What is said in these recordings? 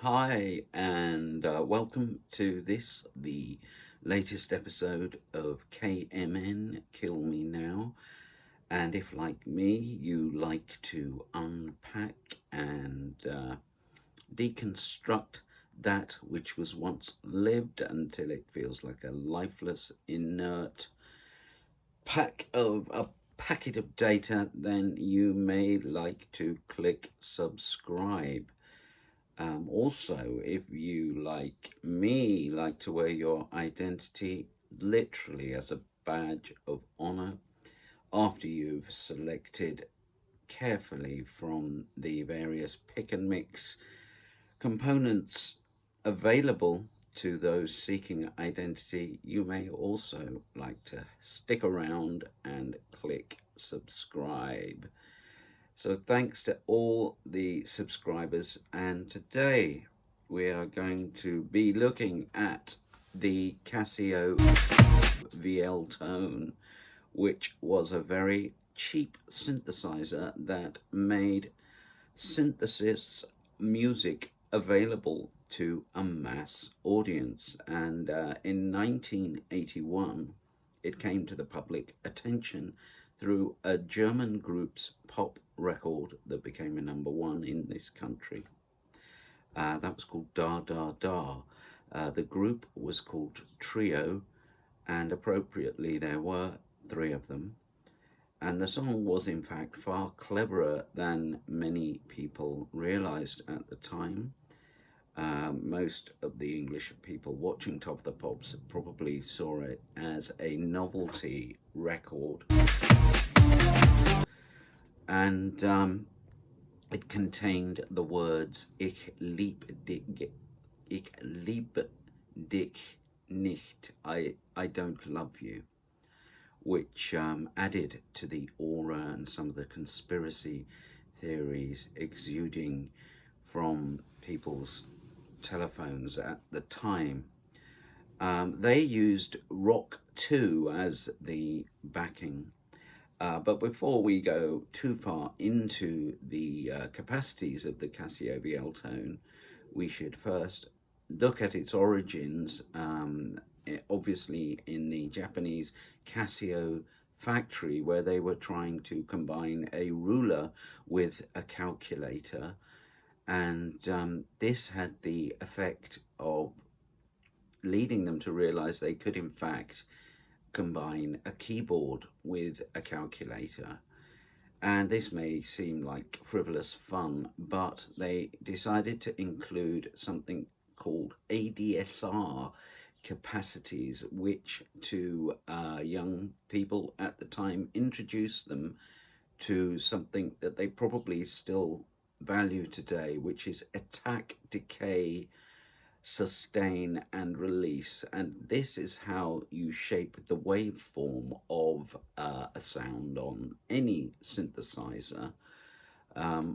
Hi, and welcome to the latest episode of KMN, Kill Me Now. And if, like me, you like to unpack and deconstruct that which was once lived until it feels like a lifeless, inert packet of data, then you may like to click subscribe. Also, if you, like me, like to wear your identity literally as a badge of honor after you've selected carefully from the various pick and mix components available to those seeking identity, you may also like to stick around and click subscribe. So thanks to all the subscribers, and today we are going to be looking at the Casio VL-Tone, which was a very cheap synthesizer that made synthesis music available to a mass audience. And in 1981, it came to the public attention through a German group's pop record that became a #1 in this country. That was called Da Da Da. The group was called Trio, and appropriately there were three of them. And the song was in fact far cleverer than many people realized at the time. Most of the English people watching Top of the Pops probably saw it as a novelty record. And it contained the words Ich lieb dich nicht, I don't love you, which added to the aura and some of the conspiracy theories exuding from people's telephones at the time. They used Rock 2 as the backing. But before we go too far into the capacities of the Casio VL-Tone, we should first look at its origins, obviously in the Japanese Casio factory, where they were trying to combine a ruler with a calculator. And this had the effect of leading them to realize they could in fact combine a keyboard with a calculator. And this may seem like frivolous fun, but they decided to include something called ADSR capacities, which to young people at the time introduced them to something that they probably still value today, which is attack, decay, sustain and release. And this is how you shape the waveform of a sound on any synthesizer.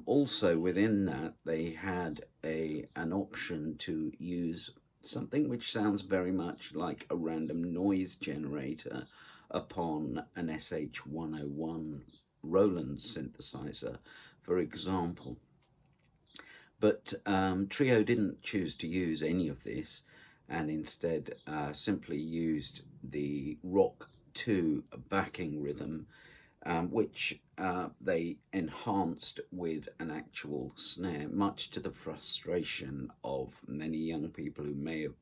Also within that, they had an option to use something which sounds very much like a random noise generator upon an SH-101 Roland synthesizer, for example. But Trio didn't choose to use any of this, and instead simply used the Rock 2 backing rhythm, which they enhanced with an actual snare, much to the frustration of many young people who may have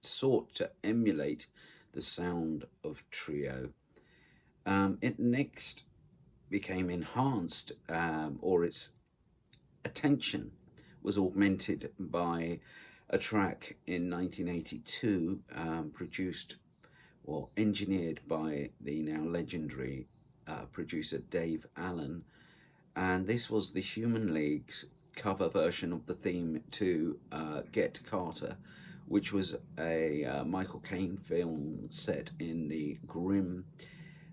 sought to emulate the sound of Trio. It next became enhanced, or its attention was augmented by a track in 1982 produced or engineered by the now legendary producer Dave Allen, and this was the Human League's cover version of the theme to Get Carter, which was a Michael Caine film set in the grim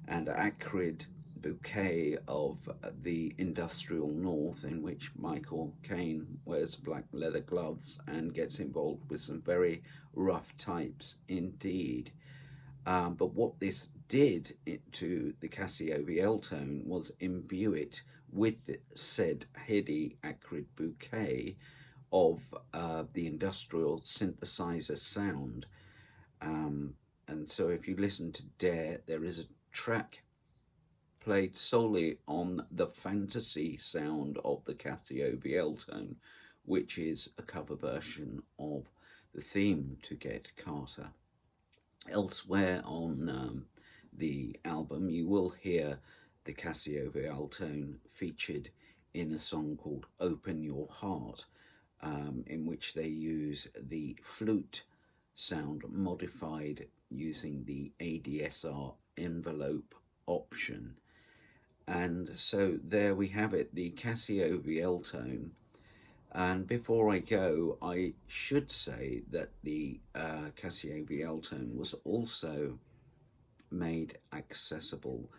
and acrid bouquet of the industrial north, in which Michael Caine wears black leather gloves and gets involved with some very rough types indeed. But what this did to the Casio VL-Tone was imbue it with said heady acrid bouquet of the industrial synthesizer sound. And so if you listen to Dare, there is a track played solely on the fantasy sound of the Casio VL-Tone, which is a cover version of the theme to Get Carter. Elsewhere on the album, you will hear the Casio VL-Tone featured in a song called Open Your Heart, in which they use the flute sound modified using the ADSR envelope option. And so there we have it, the Casio VL-Tone. And before I go, I should say that the Casio VL-Tone was also made accessible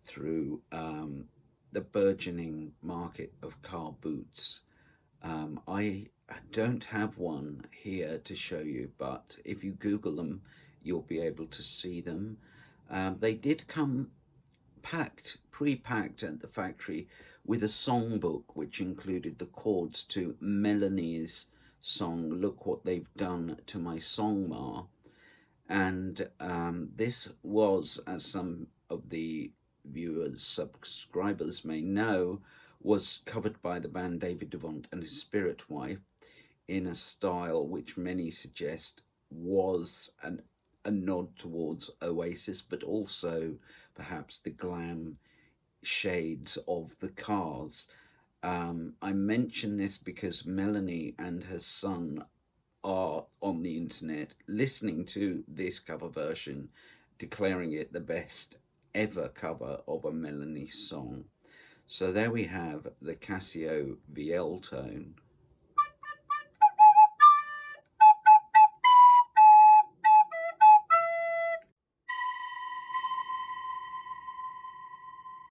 through the burgeoning market of car boots. I don't have one here to show you, but if you Google them, you'll be able to see them. They did come pre-packed at the factory with a songbook which included the chords to Melanie's song Look What They've Done to My Songma. And this was, as some of the viewers, subscribers may know, was covered by the band David Devont and his Spirit Wife in a style which many suggest was a nod towards Oasis, but also perhaps the glam shades of the Cars. I mention this because Melanie and her son are on the internet listening to this cover version, declaring it the best ever cover of a Melanie song. So there we have the Casio VL-Tone